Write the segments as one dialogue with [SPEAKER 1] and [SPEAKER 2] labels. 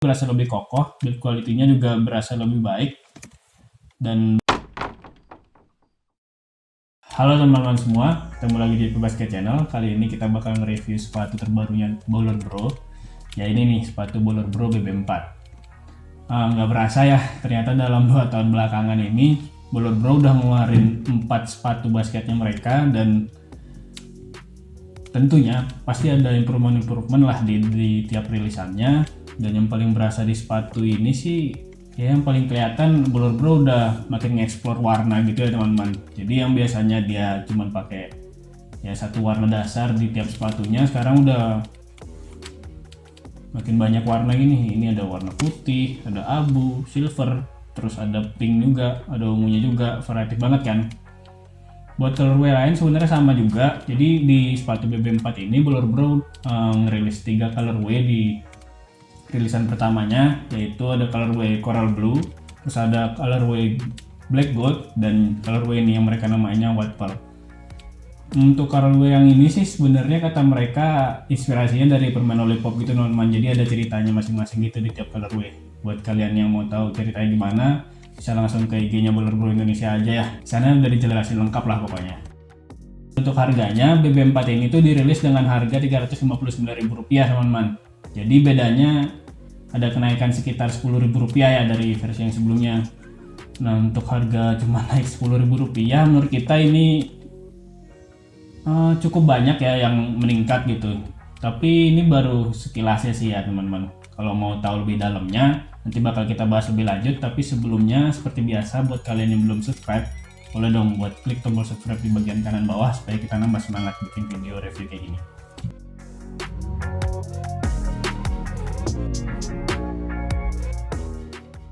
[SPEAKER 1] berasa lebih kokoh, build quality-nya juga berasa lebih baik. Dan halo teman-teman semua, ketemu lagi di Basket Channel. Kali ini kita bakal nge-review sepatu terbarunya Bowler Bro. Ya ini nih, sepatu Bowler Bro BB4. Nggak berasa ya, ternyata dalam 2 tahun belakangan ini Bowler Bro udah ngeluarin 4 sepatu basketnya mereka, dan tentunya pasti ada improvement lah di tiap rilisannya. Dan yang paling berasa di sepatu ini sih ya, yang paling kelihatan Bowler Bro udah makin nge-explore warna gitu ya teman-teman. Jadi yang biasanya dia cuman pakai ya satu warna dasar di tiap sepatunya, sekarang udah makin banyak warna gini. Ini ada warna putih, ada abu, silver, terus ada pink juga, ada ungunya juga, variatif banget kan. Buat colorway lain sebenarnya sama juga. Jadi di sepatu BB4 ini Bowler Bro ngerilis 3 colorway di rilisan pertamanya, yaitu ada colorway coral blue, terus ada colorway black gold, dan colorway ini yang mereka namanya white pearl. Untuk colorway yang ini sih sebenarnya kata mereka inspirasinya dari permen lollipop gitu teman-teman. Jadi ada ceritanya masing-masing gitu di tiap colorway. Buat kalian yang mau tahu ceritanya gimana, bisa langsung ke IG-nya Bowler Bro Indonesia aja ya. Di sana udah dijelasin lengkap lah pokoknya. Untuk harganya, BB4 ini tuh dirilis dengan harga Rp359.000 teman-teman. Jadi bedanya ada kenaikan sekitar Rp10.000 ya dari versi yang sebelumnya. Nah, untuk harga cuma naik Rp10.000, menurut kita ini cukup banyak ya yang meningkat gitu. Tapi ini baru sekilasnya sih ya teman-teman. Kalau mau tahu lebih dalamnya, nanti bakal kita bahas lebih lanjut. Tapi sebelumnya seperti biasa, buat kalian yang belum subscribe, boleh dong buat klik tombol subscribe di bagian kanan bawah supaya kita nambah semangat bikin video review kayak gini.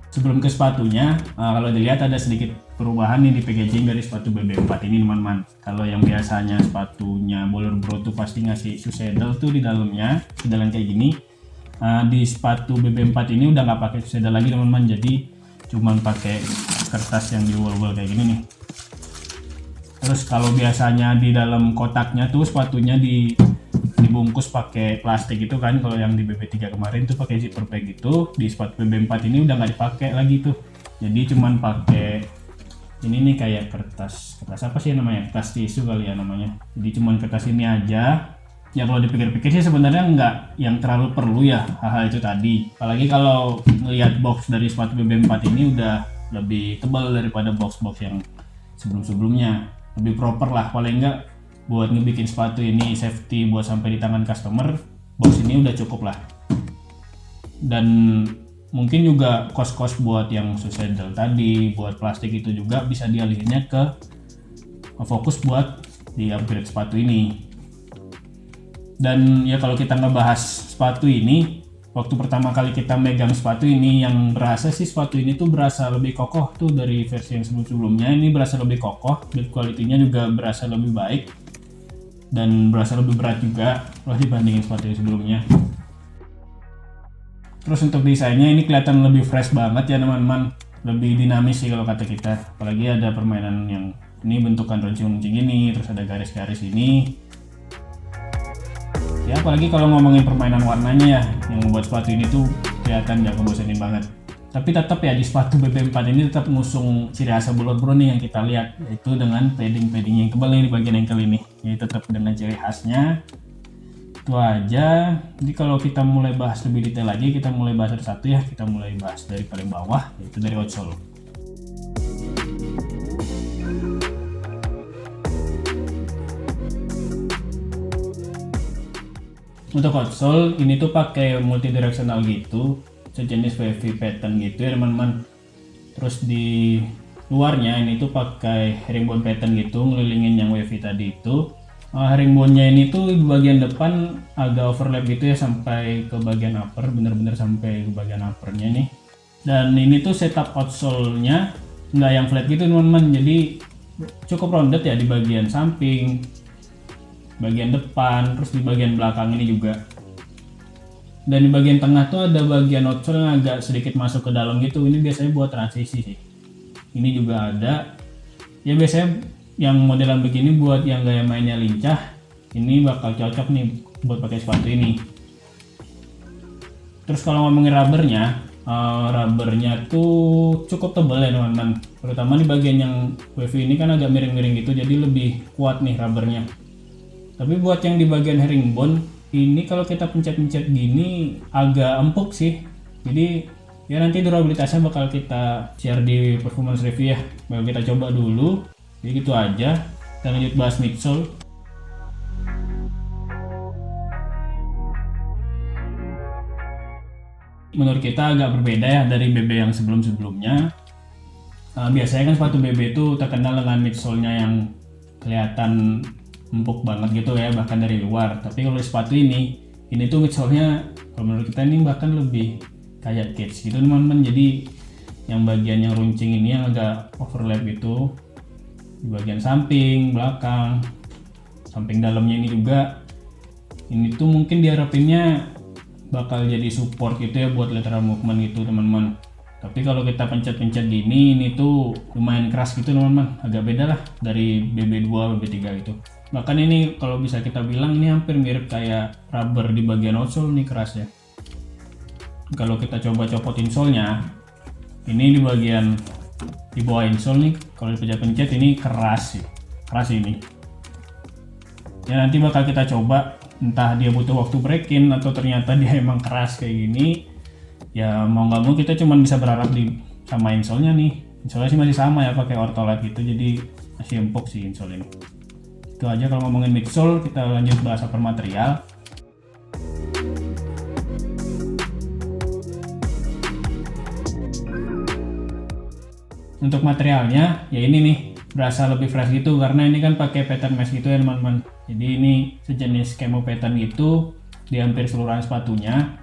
[SPEAKER 1] Sebelum ke sepatunya, kalau dilihat ada sedikit perubahan nih di packaging dari sepatu BB4 ini teman-teman. Kalau yang biasanya sepatunya Bowler Bro tuh pasti ngasih shoe saddle tuh di dalamnya, sedalan kayak gini. Di sepatu BB4 ini udah nggak pakai shoe saddle lagi teman-teman, jadi cuman pakai kertas yang diwol-wol kayak gini nih. Terus kalau biasanya di dalam kotaknya tuh sepatunya dibungkus pakai plastik itu kan, kalau yang di BB3 kemarin tuh pakai zipper bag gitu. Di sepatu BB4 ini udah nggak dipakai lagi tuh, jadi cuman pakai ini nih, kayak kertas apa sih namanya, kertas tisu kali ya namanya. Jadi cuman kertas ini aja. Ya kalau dipikir-pikir sih sebenarnya nggak yang terlalu perlu ya hal-hal itu tadi, apalagi kalau ngelihat box dari sepatu BB4 ini udah lebih tebal daripada box-box yang sebelum-sebelumnya, lebih proper lah. Paling enggak buat ngebikin sepatu ini safety buat sampai di tangan customer, box ini udah cukup lah. Dan mungkin juga kos-kos buat yang shoe saddle tadi, buat plastik itu juga bisa dialihinnya ke fokus buat di upgrade sepatu ini. Dan ya kalau kita ngebahas sepatu ini, waktu pertama kali kita megang sepatu ini, yang berasa sih sepatu ini tuh berasa lebih kokoh tuh dari versi yang sebelum-sebelumnya. Ini berasa lebih kokoh, build quality-nya juga berasa lebih baik, dan berasa lebih berat juga kalau dibandingin sepatu yang sebelumnya. Terus untuk desainnya ini kelihatan lebih fresh banget ya teman-teman, lebih dinamis sih kalau kata kita. Apalagi ada permainan yang ini bentukan runcing-runcing ini, terus ada garis-garis ini. Ya apalagi kalau ngomongin permainan warnanya ya, yang membuat sepatu ini tuh kelihatan gak ngebosenin banget. Tapi tetap ya di sepatu BB4 ini tetap ngusung ciri khas Bowler Bro nih yang kita lihat, yaitu dengan padding yang tebal nih di bagian ankle ini. Jadi tetap dengan ciri khasnya. Itu aja. Jadi kalau kita mulai bahas lebih detail lagi, kita mulai bahas satu-satu ya. Kita mulai bahas dari paling bawah, yaitu dari outsole. Untuk outsole ini tuh pakai multidirectional gitu, sejenis wavy pattern gitu ya teman-teman. Terus di luarnya ini tuh pakai herringbone pattern gitu, ngelilingin yang wavy tadi itu. Herringbone-nya ini tuh di bagian depan agak overlap gitu ya sampai ke bagian upper, bener-bener sampai ke bagian uppernya nih. Dan ini tuh setup outsole-nya nggak yang flat gitu teman-teman, jadi cukup rounded ya di bagian samping, bagian depan, terus di bagian belakang ini juga. Dan di bagian tengah tuh ada bagian outsole yang agak sedikit masuk ke dalam gitu. Ini biasanya buat transisi sih. Ini juga ada. Ya biasanya yang modelan begini buat yang gaya mainnya lincah, ini bakal cocok nih buat pakai sepatu ini. Terus kalau ngomongin rubbernya tuh cukup tebal ya teman-teman, terutama di bagian yang wavy ini kan agak miring-miring gitu, jadi lebih kuat nih rubbernya. Tapi buat yang di bagian herringbone ini kalau kita pencet-pencet gini agak empuk sih, jadi ya nanti durabilitasnya bakal kita share di performance review ya, bakal kita coba dulu. Jadi gitu aja, kita lanjut bahas midsole. Menurut kita agak berbeda ya dari BB yang sebelum-sebelumnya. Biasanya kan sepatu BB itu terkenal dengan midsole-nya yang kelihatan empuk banget gitu ya, bahkan dari luar. Tapi kalau sepatu ini tuh midsole-nya kalau menurut kita ini bahkan lebih kayak cage gitu teman-teman. Jadi yang bagian yang runcing ini yang agak overlap itu di bagian samping, belakang, samping dalamnya ini juga. Ini tuh mungkin diharapinnya bakal jadi support gitu ya buat lateral movement gitu teman-teman. Tapi kalau kita pencet-pencet gini, ini tuh lumayan keras gitu teman-teman, agak beda lah dari BB2, BB3 gitu. Bahkan ini kalau bisa kita bilang ini hampir mirip kayak rubber di bagian outsole nih kerasnya. Kalau kita coba copot insole-nya, ini di bagian di bawah insole nih, kalau dipencet-pencet ini keras sih, keras ini. Ya nanti bakal kita coba, entah dia butuh waktu break-in atau ternyata dia emang keras kayak gini. Ya mau nggak mau kita cuma bisa berharap di sama insole-nya nih. Insole-nya sih masih sama ya, pakai Ortolite gitu, jadi masih empuk sih insole ini. Itu aja kalau ngomongin midsole. Kita lanjut bahas upper material. Untuk materialnya ya ini nih, berasa lebih fresh gitu karena ini kan pakai pattern mesh gitu ya teman-teman. Jadi ini sejenis camo pattern gitu di hampir seluruh sepatunya.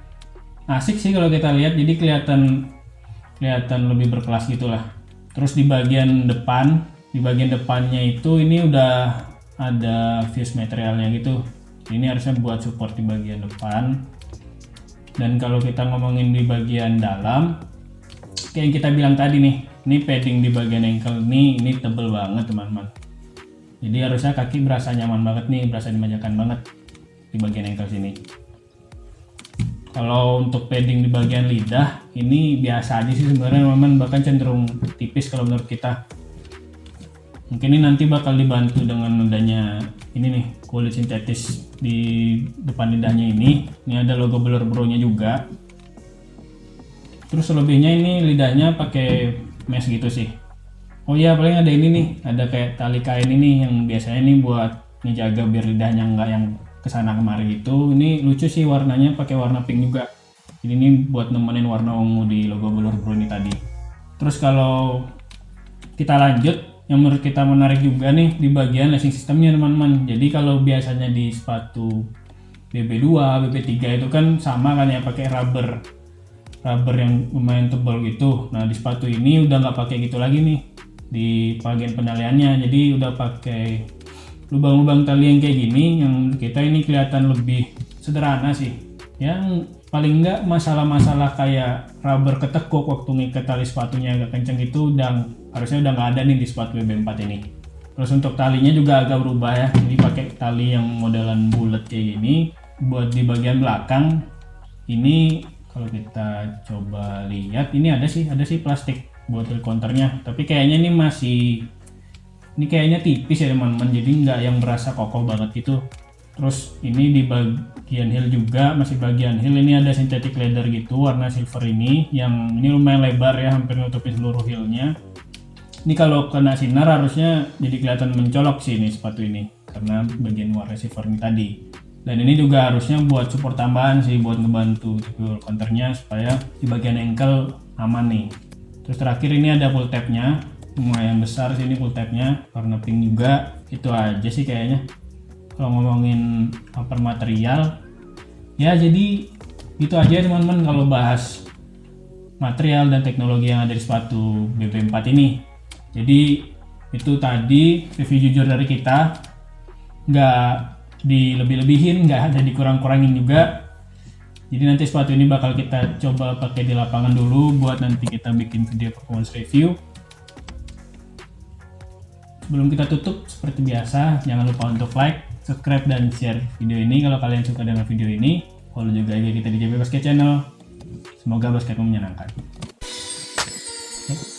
[SPEAKER 1] Asik sih kalau kita lihat, jadi kelihatan lebih berkelas gitulah. Terus di bagian depannya itu ini udah ada fuse materialnya gitu. Ini harusnya buat support di bagian depan. Dan kalau kita ngomongin di bagian dalam, kayak yang kita bilang tadi nih, ini padding di bagian ankle ini tebel banget teman-teman. Jadi harusnya kaki berasa nyaman banget nih, berasa dimanjakan banget di bagian ankle sini. Kalau untuk padding di bagian lidah ini biasa aja sih sebenarnya teman-teman, bahkan cenderung tipis kalau menurut kita. Mungkin ini nanti bakal dibantu dengan adanya ini nih, kulit sintetis di depan lidahnya ini. Ini ada logo Blur Bro-nya juga. Terus selebihnya ini lidahnya pakai mesh gitu sih. Oh iya, paling ada ini nih, ada kayak tali kain ini yang biasanya nih buat ngejaga biar lidahnya nggak yang kesana kemari gitu. Ini lucu sih warnanya, pakai warna pink juga. Jadi ini buat nemenin warna ungu di logo Blur Bro ini tadi. Terus kalau kita lanjut, yang menurut kita menarik juga nih di bagian lacing sistemnya teman-teman. Jadi kalau biasanya di sepatu BB2, BB3 itu kan sama kan ya, pakai rubber yang lumayan tebal gitu. Nah di sepatu ini udah nggak pakai gitu lagi nih di bagian penaliannya. Jadi udah pakai lubang-lubang tali yang kayak gini, yang kita ini kelihatan lebih sederhana sih. Yang paling nggak masalah-masalah kayak rubber ketekuk waktu ngikat tali sepatunya agak kenceng itu harusnya udah nggak ada nih di sepatu BB4 ini. Terus untuk talinya juga agak berubah ya, jadi pakai tali yang modelan bulat kayak gini. Buat di bagian belakang ini kalau kita coba lihat ini ada sih plastik buat counternya, tapi kayaknya ini kayaknya tipis ya teman-teman, jadi nggak yang berasa kokoh banget gitu. Terus ini di bagian heel juga, masih bagian heel ini ada synthetic leather gitu warna silver ini, yang ini lumayan lebar ya, hampir nutupin seluruh heelnya. Ini kalau kena sinar harusnya jadi kelihatan mencolok sih ini sepatu ini, karena bagian warna silver ini tadi. Dan ini juga harusnya buat support tambahan sih, buat ngebantu tipul counternya supaya di bagian ankle aman nih. Terus terakhir ini ada pull tabnya, lumayan besar sih ini pull tabnya, warna pink juga. Itu aja sih kayaknya kalau ngomongin upper material ya. Jadi itu aja teman-teman kalau bahas material dan teknologi yang ada di sepatu BB4 ini. Jadi itu tadi review jujur dari kita, nggak dilebih-lebihin, nggak ada dikurang-kurangin juga. Jadi nanti sepatu ini bakal kita coba pakai di lapangan dulu buat nanti kita bikin video performance review. Sebelum kita tutup, seperti biasa, jangan lupa untuk like, subscribe, dan share video ini kalau kalian suka dengan video ini. Follow juga IG kita di JB Basket Channel. Semoga basketmu menyenangkan. Oke.